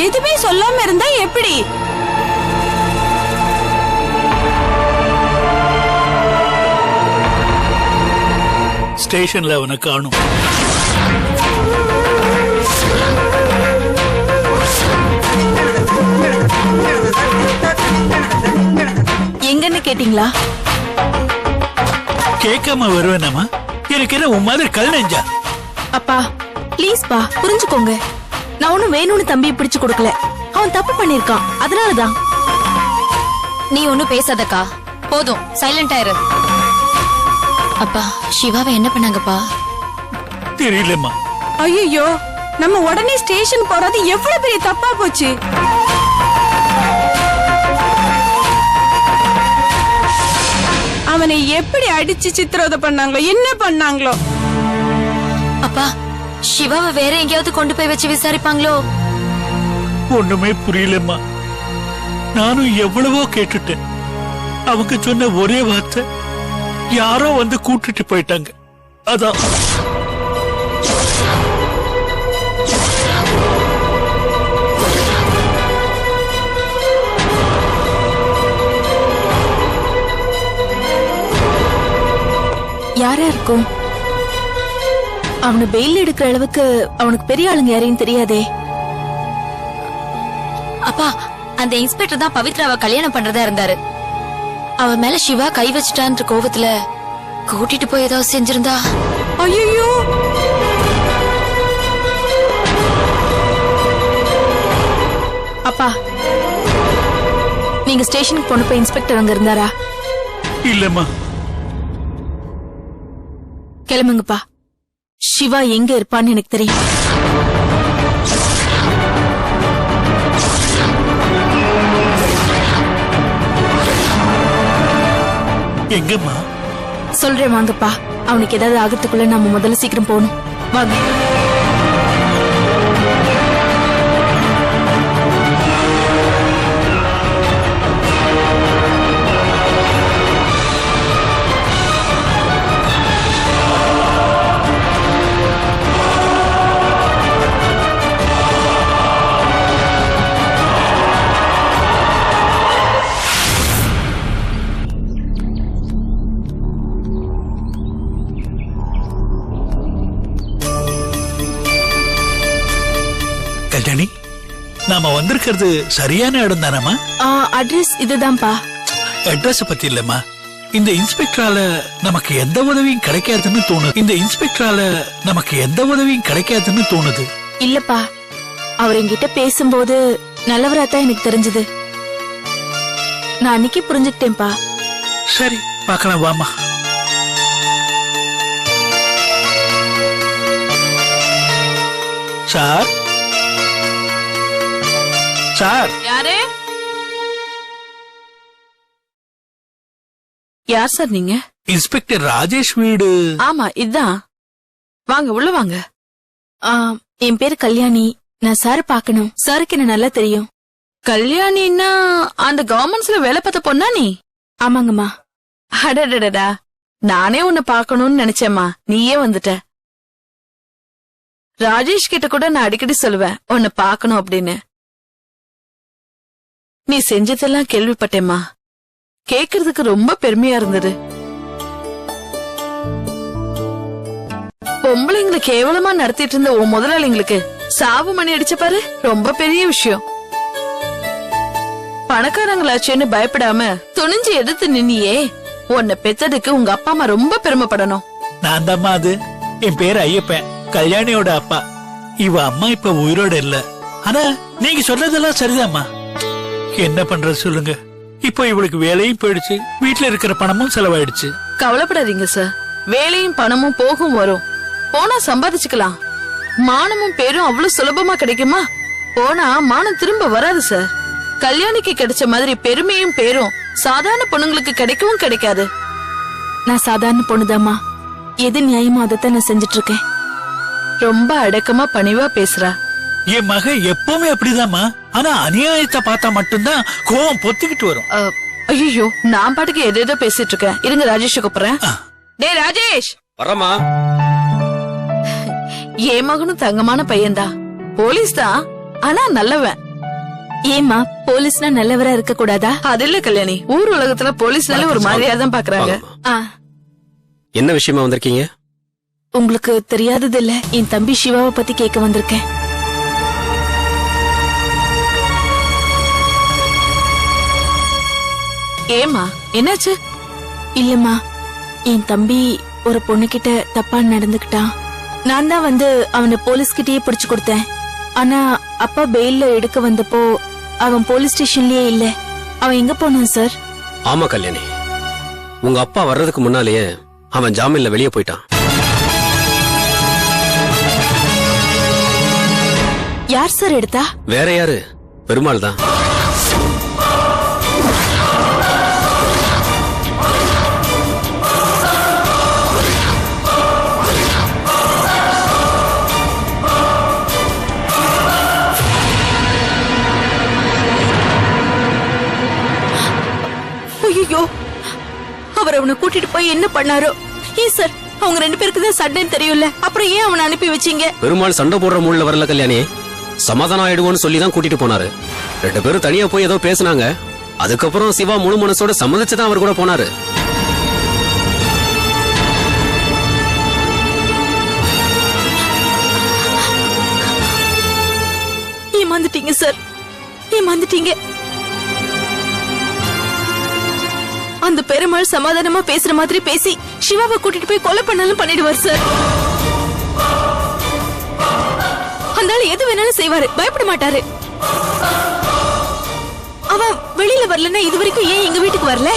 எதுவுமே சொல்லாம இருந்தா எப்படி? ஸ்டேஷன்ல அவனை காணும். எங்கன்னு கேட்டீங்களா? கேட்காம வருவேனாமா? எனக்கு என்ன உன் மாதிரி கல் நெஞ்சா? அப்பா ப்ளீஸ் பா, புரிஞ்சுக்கோங்க. நான் ஒண்ணும் வேணும்னு தம்பியை பிடிச்சு கொடுக்கல. அவன் தப்பு பண்ணிருக்கான், அதனாலதான். நீ ஒண்ணும் பேசாதக்கா, போதும் சைலண்டா இரு. அப்பா சிவாவை என்ன பண்ணாங்கப்பா? தெரியலம்மா. ஐயோ, நம்ம உடனே ஸ்டேஷன் போறது எவ்வளவு பெரிய தப்பா போச்சு. அவனை எப்படி அடிச்சு சித்திரவதை பண்ணாங்களோ, என்ன பண்ணாங்களோ? அப்பா சிவாவை வேற எங்கேயாவது கொண்டு போய் வச்சு விசாரிப்பாங்களோ? ஒண்ணுமே புரியலம்மா. நானும் எவ்வளவோ கேட்டுட்டேன். அவங்க சொன்ன ஒரே வார்த்தை, யாரோ வந்து கூட்டிட்டு போயிட்டாங்க. அதான். யாரா இருக்கும்? அவனை பெயில் எடுக்கிற அளவுக்கு அவனுக்கு பெரிய ஆளுங்க யாரையும் தெரியாதே. அப்பா அந்த இன்ஸ்பெக்டர் தான் பவித்ராவை கல்யாணம் பண்றதா இருந்தாரு. அவ மேல சிவா கை வச்சுட்டான்ற கோவத்துல கூட்டிட்டு போய் ஏதாவது செஞ்சிருந்தா? ஐயோ, அப்பா நீங்க ஸ்டேஷனுக்கு கொண்டு போய் இன்ஸ்பெக்டர் அங்க இருந்தாரா? இல்லம்மா. கிளம்புங்கப்பா. சிவா எங்க இருப்பான்னு எனக்கு தெரியும். எங்கம்மா? சொல்றேன் வாங்கப்பா. அவனுக்கு ஏதாவது ஆகிறதுக்குள்ள நாம முதல்ல சீக்கிரம் போகணும். வாங்க. கல்யாணி, நாம வந்திருக்கிறது சரியான இடம் தானம்மா? அட்ரஸ் இதுதான்ப்பா. அட்ரஸ் பத்தி இல்லம்மா, இந்த இன்ஸ்பெக்டரால நமக்கு எந்த உதவியும் கிடைக்காதுன்னு தோணுது. இல்லப்பா, அவர் என்கிட்ட பேசும்போது நல்லவராத்தான் எனக்கு தெரிஞ்சது. நான் அன்னைக்கு புரிஞ்சுக்கிட்டேன்ப்பா. சரி பார்க்கலாம், வாமா. Sir, sir. யாரு? யார் சார் நீங்க? இன்ஸ்பெக்டர் ராஜேஷ் வீடு. ஆமா, இதான். வாங்க, உள்ள வாங்க. என் பேரு கல்யாணி. நான் சார் பாக்கணும். சாருக்கு என்ன நல்லா தெரியும். கல்யாணின்னா அந்த கவர்மெண்ட்ஸ்ல வேலை பார்த்த பொண்ணா நீ? ஆமாங்கம்மா. அடடடடா, நானே உன்னை பாக்கணும்னு நினைச்சேம்மா, நீயே வந்துட்ட. ராஜேஷ் கிட்ட கூட நான் அடிக்கடி சொல்லுவேன் உன்னை பாக்கணும் அப்படின்னு. நீ செஞ்சதெல்லாம் கேள்விப்பட்டேம்மா. கேக்குறதுக்கு ரொம்ப பெருமையா இருந்தது. பொம்பளைங்களை கேவலமா நடத்திட்டு இருந்த உன் முதலாளிங்களுக்கு சாவு மணி அடிச்ச பாரு, ரொம்ப பெரிய விஷயம். பணக்காரங்களாச்சேன்னு பயப்படாம துணிஞ்சு எதிர்த்து நின்னியே, உன்னை பெத்ததுக்கு உங்க அப்பா அம்மா ரொம்ப பெருமைப்படணும். நான் தாம்மா அது. என் பேரு ஐயப்பன், கல்யாணியோட அப்பா. இவ அம்மா இப்ப உயிரோட இல்ல. ஆனா நீங்க சொல்றதெல்லாம் சரிதாம்மா. என்ன பண்றது சொல்லுங்க? இப்போ இவளுக்கு வேலையும் போயிடுச்சு, வீட்டுல இருக்கிற பணமும் செலவாயிடுச்சு. கவலைப்படாதீங்க சார், வேலையும் பணமும் போகும் வரும். போனா சம்பாதிச்சுக்கலாம். மானமும் பேரும் அவ்வளவு சுலபமா கிடைக்குமா? போனா மானம் திரும்ப வராது சார். கல்யாணிக்கு கிடைச்ச மாதிரி பெருமையும் பேரும் சாதாரண பொண்ணுங்களுக்கு கிடைக்கவும் கிடைக்காது. நான் சாதாரண பொண்ணுதாம்மா. எது நியாயமோ அதைத்தான் நான் செஞ்சிட்டு இருக்கேன். ரொம்ப அடக்கமா பணிவா பேசுறா. என் மக எப்பவுமே அப்படிதாம்மா. ஆனா அநியாயத்தை பார்த்தா மட்டும்தான் கோவம் பொத்திக்கிட்டு வரும். ஐயோ, நான் பாட்டுக்கு எதோ பேசிட்டு இருக்கேன். இருங்க, ராஜேஷ் கூப்பிடுறேன். டேய் ராஜேஷ். வரமா? என் மகனும் தங்கமான பையன்தான். போலீஸ் தான், ஆனா நல்லவன். ஏமா போலீஸ்னா நல்லவரா இருக்க கூடாதா? அது இல்ல கல்யாணி, ஊர் உலகத்துல போலீஸ்னால ஒரு மாதிரியா தான் பாக்குறாங்க. என்ன விஷயமா வந்திருக்கீங்க? உங்களுக்கு தெரியாதது இல்ல, என் தம்பி சிவாவை பத்தி கேட்க வந்திருக்கேன். ஏமா என்னாச்சு? இல்லம்மா, என் தம்பி ஒரு பொண்ணுகிட்ட தப்பா நடந்துக்கிட்டான். நான் தான் வந்து அவனை போலீஸ்கிட்டயே பிடிச்சு கொடுத்தேன். ஆனா அப்பா பெயில்ல எடுக்க வந்தப்போ அவன் போலீஸ் ஸ்டேஷன்லயே இல்ல. அவன் எங்க போனான் சார்? ஆமா கல்யாணி, உங்க அப்பா வர்றதுக்கு முன்னாலேயே அவன் ஜாமீன்ல வெளியே போயிட்டான். யார் சார் எடுத்தா? வேற யாரு, பெருமாள் தான். ஐயோ, அவர் அவனை கூட்டிட்டு போய் என்ன பண்ணாரோ? ஏன் சார், அவங்க 2 பேருக்கு தான் சண்டைன்னு தெரியல, அப்புறம் ஏன் அவனை அனுப்பி வச்சீங்க? பெருமாள் சண்டை போடுற மூணுல வரல கல்யாணி, சமாதானம் ஆயிடுவோன்னு சொல்லி தான் கூட்டிட்டு போனாரு. 2 பேரும் தனியா போய் ஏதோ பேசினாங்க. அதுக்கப்புறம் சிவா முழு மனசோட சம்மதிச்சுதான் அவர் கூட போனாரு. ஏமாந்துட்டீங்க சார், ஏமாந்துட்டீங்க. அந்த பெருமாள் சமாதானமா பேசுற மாதிரி பேசி சிவாவை கூட்டிட்டு போய் கொலை பண்ணாலும் பண்ணிடுவார் சார். அந்த ஆள் எது வேணாலும் செய்வாரு, பயப்பட மாட்டாரு. அவன் வெளியில வரலன்னா இது வரைக்கும் ஏன் எங்க வீட்டுக்கு வரல?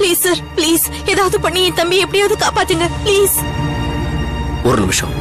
ப்ளீஸ் சார், ப்ளீஸ் ஏதாவது பண்ணி என் தம்பி எப்படியாவது காப்பாத்துங்க ப்ளீஸ். ஒரு நிமிஷம்.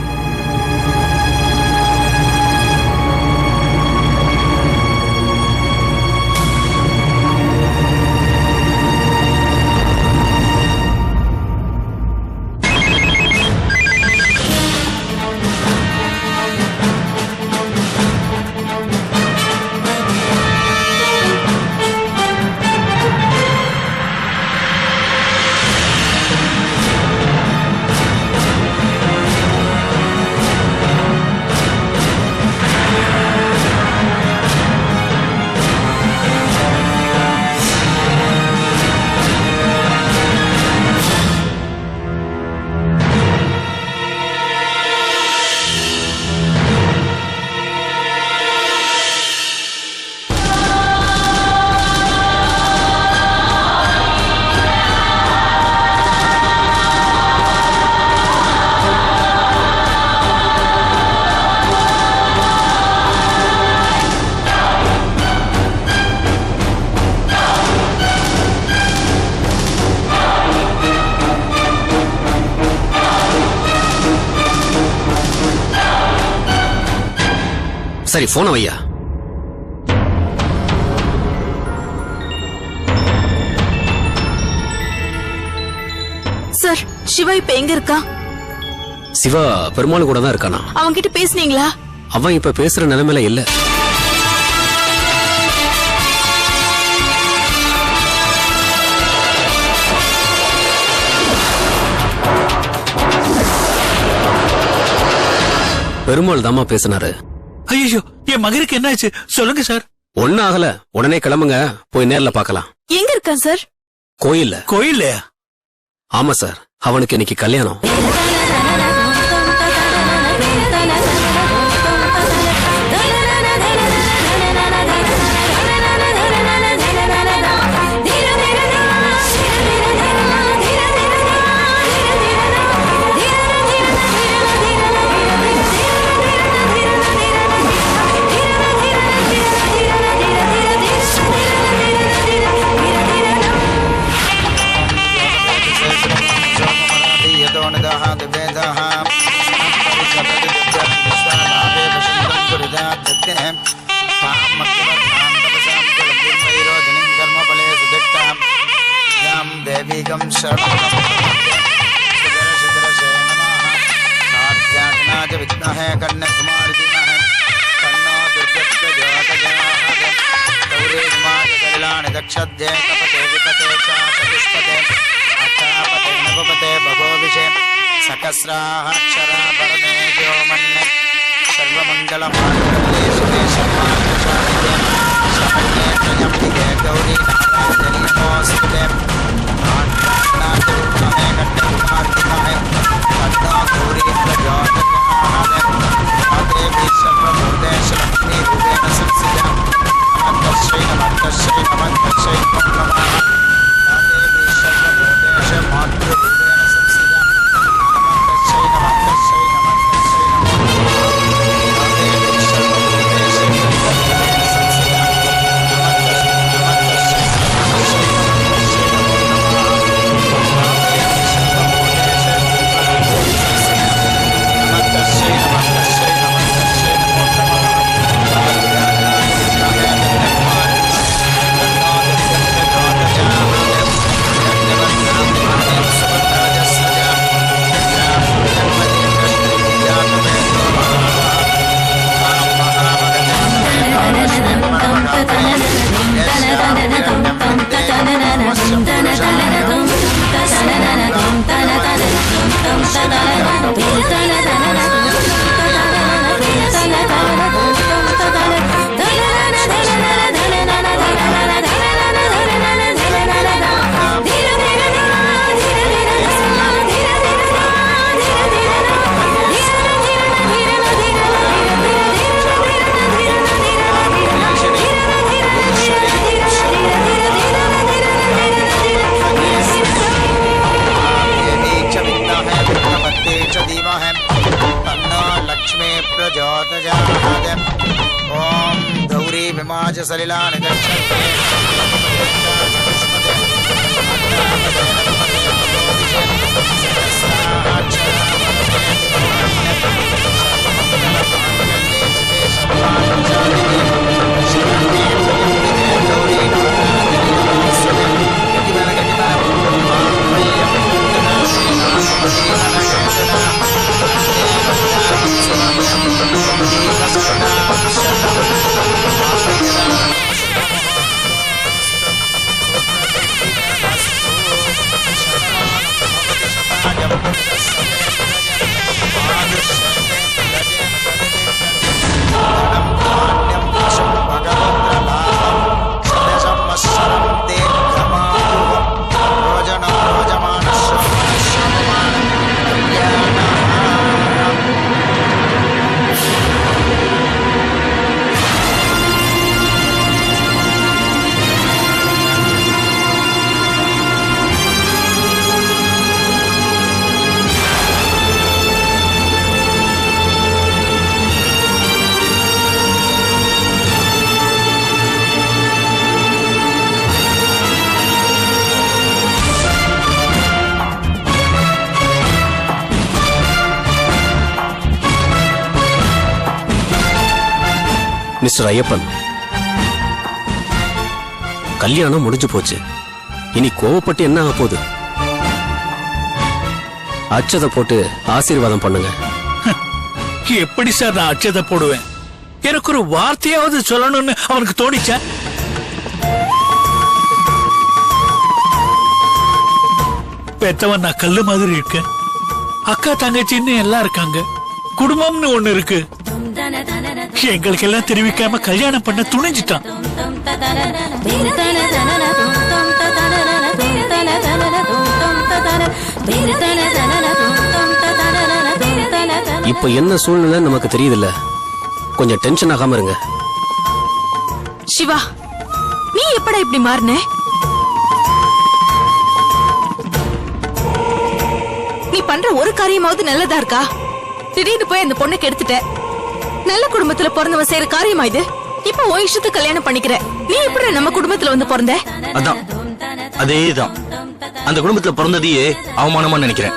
சரி, போன வையா. சார், சிவா இப்ப எங்க இருக்கா? சிவா பெருமாள் கூட தான் இருக்கானா? அவங்க கிட்ட பேசுனீங்களா? அவன் இப்ப பேசுற நிலைமையில இல்ல. பெருமாள் தாமா பேசினாரு. ஐயோ, என் மகனுக்கு என்னாச்சு சொல்லுங்க சார். ஒன்னும் ஆகல, உடனே கிளம்புங்க, போய் நேர்ல பார்க்கலாம். எங்க இருக்கான் சார்? கோயில்ல. கோயில்லையா? ஆமா சார், அவனுக்கு இன்னைக்கு கல்யாணம். दक्षद्ये कपते विपते च चतुष्पदे अष्टापदे नवपदे बभूविषे सहस्राक्षरा परमेशो मन्ये सर्वमङ्गलमाङ्गल्ये शिवे सर्वार्थसाधिके शरण्ये त्र्यम्बिके गौरी नारायणी नमोऽस्तुते नाट्यरूपमे कण्ठकुमार्तिकाय पद्मा गौरी प्रचोदयात् देवी सर्वभूतेषु लक्ष्मीरूपेण संस्थिता नमस्तस्यै नमस्तस्यै नमस्तस्यै नमः देवी सर्वभूतेषु मातृरूपेण संस्थिता नमस्तस्यै नमस्तस्यै नमस्तस्यै नमः देवी सर्वभूतेषु मातृरूपेण संस्थिता नमस्तस्यै नमस्तस्यै नमस्तस्यै नमस्तस्यै सलिलानि दक्षिणे மிஸ்டர் ஐயப்பன், கல்யாணம் முடிஞ்சு போச்சு. இனி கோவப்பட்டு என்ன ஆக போகுது? அச்சதை போட்டு ஆசீர்வாதம் பண்ணுங்க. எப்படி சார் நான் அச்சதை போடுவேன்? எனக்கு ஒரு வார்த்தையாவது சொல்லணும்னு அவனுக்கு தோணிச்சா? பெத்தவன் நான் கல்லு மாதிரி இருக்கேன். அக்கா தங்கச்சின்னு எல்லாம் இருக்காங்க. குடும்பம்னு ஒண்ணு இருக்கு. எங்களுக்கு எல்லாம் தெரிவிக்காம கல்யாணம் பண்ண துணிஞ்சிட்டான். இப்ப என்ன சூழ்நிலை நமக்கு தெரியுதுல்ல. கொஞ்சம் டென்ஷன் ஆகாம இருங்க. சிவா, நீ எப்படா இப்படி மாறின? நீ பண்ற ஒரு காரியமாவது நல்லதா இருக்கா? திடீர்னு போய் அந்த பொண்ணை கெடுத்துட்ட. நல்ல குடும்பத்துல பிறந்தவ செய்யற காரியமா இது? இப்ப உன் இஷ்டத்துக்கு கல்யாணம் பண்ணிக்கிற. நீ எப்படி நம்ம குடும்பத்துல வந்து பிறந்த? அதான், அதேதான். அந்த குடும்பத்துல பிறந்ததையே அவமானமா நினைக்கிறேன்.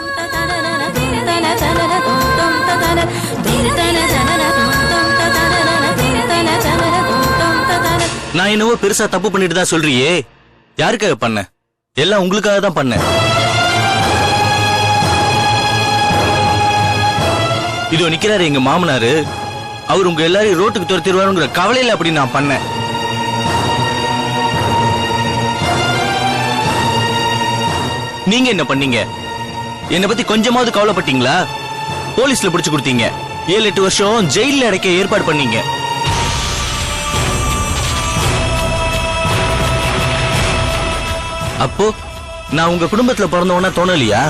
நான் என்னவோ பெருசா தப்பு பண்ணிட்டு தான் சொல்றியே. யாருக்காக பண்ண? எல்லாம் உங்களுக்காக தான் பண்ணேன். இதோ நிக்கிறாரு எங்க மாமனாரு. அவர் உங்க எல்லாரையும் ரோட்டுக்கு துரத்திடுவாருங்கிற கவலையில அப்படி நான் பண்ணேன். நீங்க என்ன பண்ணீங்க? என்ன பத்தி கொஞ்சமாவது கவலைப்பட்டீங்களா? போலீஸ்ல பிடிச்சு கொடுத்தீங்க. 7-8 வருஷம் ஜெயில அடைக்க ஏற்பாடு பண்ணீங்க. அப்போ நான் உங்க குடும்பத்துல பிறந்தவனா தோணலையா?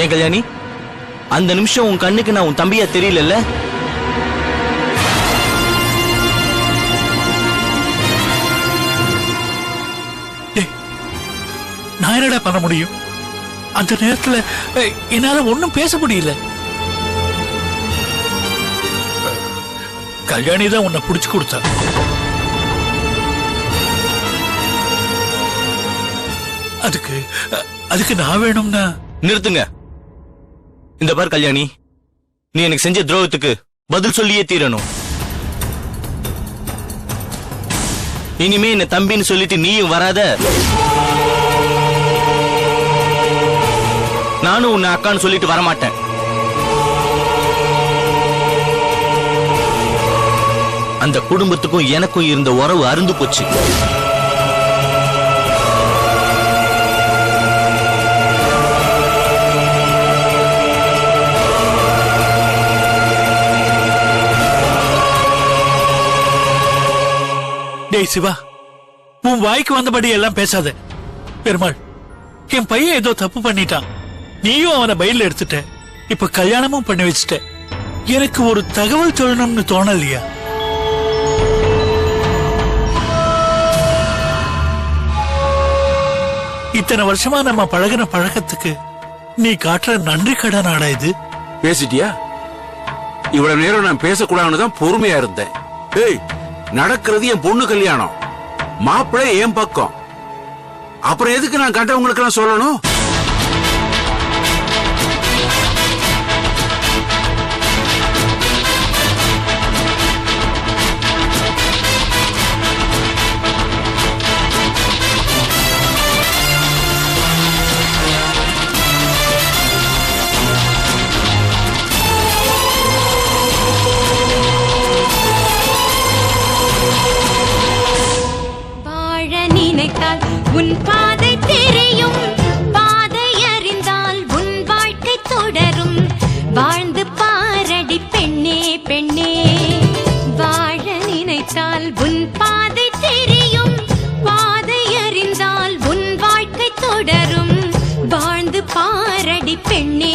ஏன் கல்யாணி, அந்த நிமிஷம் உன் கண்ணுக்கு நான் உன் தம்பியா தெரியல? நான் என்னடா பண்ண முடியும்? அந்த நேரத்துல என்னால ஒண்ணும் பேச முடியல. கல்யாணி தான் உன்னை புடிச்சு கொடுத்தா. அதுக்கு நான் வேணும்னா? நிறுத்துங்க. இந்த பார் கல்யாணி, நீ எனக்கு செஞ்ச துரோகத்துக்கு பதில் சொல்லியே தீரணும். இனிமே என்ன தம்பின்னு சொல்லிட்டு நீயும் வராத. நானும் உன்னை அக்கான்னு சொல்லிட்டு வரமாட்டேன். அந்த குடும்பத்துக்கும் எனக்கும் இருந்த உறவு அருந்து போச்சு. டேய் சிவா, உன் வாய்க்கு வந்தபடி எல்லாம் பேசாத. பெருமாள், என் பையன் ஏதோ தப்பு பண்ணிட்டான். நீயும் அவனை பயில எடுத்துட்ட. இப்ப கல்யாணமும் பண்ணி வச்சுட்ட. எனக்கு ஒரு தகவல் சொல்லணும்னு தோணலையா? இத்தனை வருஷமா நம்ம பழகின பழக்கத்துக்கு நீ காட்டுற நன்றி கடனாடா இது. பேசிட்டியா? இவ்வளவு நேரம் நான் பேசக்கூடாதுன்னு தான் பொறுமையா இருந்தேன். ஏய், நடக்கிறது என் பொண்ணு கல்யாணம். மாப்பிள்ளை என் பக்கம். அப்புறம் எதுக்கு நான் கண்டவங்களுக்கு எல்லாம் சொல்லணும்? உன் பாதை தெரியும், பாதை அறிந்தால் உன் வாழ்க்கை தொடரும். வாழ்ந்து பாரடி பெண்ணே பெண்ணே, வாழ நினைத்தால் உன் பாதை தெரியும், பாதை அறிந்தால் உன் வாழ்க்கை தொடரும். வாழ்ந்து பாரடி பெண்ணே